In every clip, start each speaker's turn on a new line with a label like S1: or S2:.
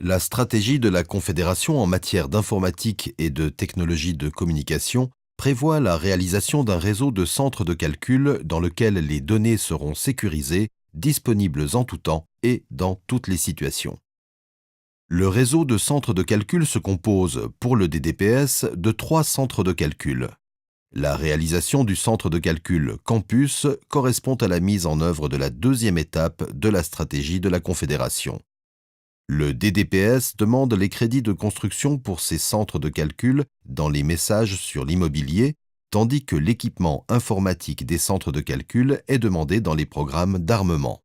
S1: La stratégie de la Confédération en matière d'informatique et de technologie de communication prévoit la réalisation d'un réseau de centres de calcul dans lequel les données seront sécurisées, disponibles en tout temps et dans toutes les situations. Le réseau de centres de calcul se compose, pour le DDPS, de 3 centres de calcul. La réalisation du centre de calcul Campus correspond à la mise en œuvre de la deuxième étape de la stratégie de la Confédération. Le DDPS demande les crédits de construction pour ces centres de calcul dans les messages sur l'immobilier, tandis que l'équipement informatique des centres de calcul est demandé dans les programmes d'armement.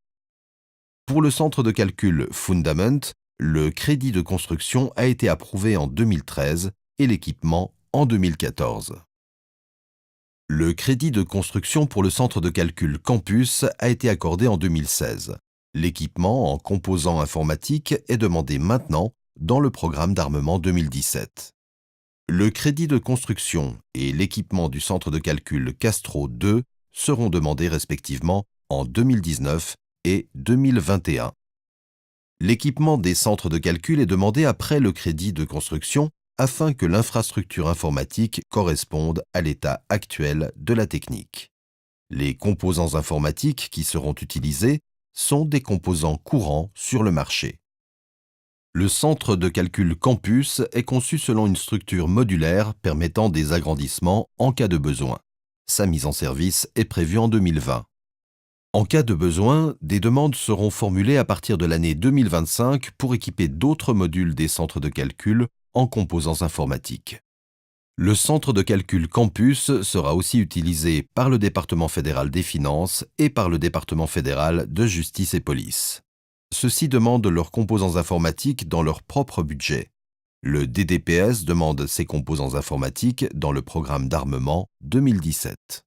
S1: Pour le centre de calcul Fundament, le crédit de construction a été approuvé en 2013 et l'équipement en 2014. Le crédit de construction pour le centre de calcul Campus a été accordé en 2016. L'équipement en composants informatiques est demandé maintenant dans le programme d'armement 2017. Le crédit de construction et l'équipement du centre de calcul Castro 2 seront demandés respectivement en 2019 et 2021. L'équipement des centres de calcul est demandé après le crédit de construction afin que l'infrastructure informatique corresponde à l'état actuel de la technique. Les composants informatiques qui seront utilisés sont des composants courants sur le marché. Le centre de calcul Campus est conçu selon une structure modulaire permettant des agrandissements en cas de besoin. Sa mise en service est prévue en 2020. En cas de besoin, des demandes seront formulées à partir de l'année 2025 pour équiper d'autres modules des centres de calcul en composants informatiques. Le centre de calcul Campus sera aussi utilisé par le département fédéral des finances et par le département fédéral de justice et police. Ceux-ci demandent leurs composants informatiques dans leur propre budget. Le DDPS demande ses composants informatiques dans le programme d'armement 2017.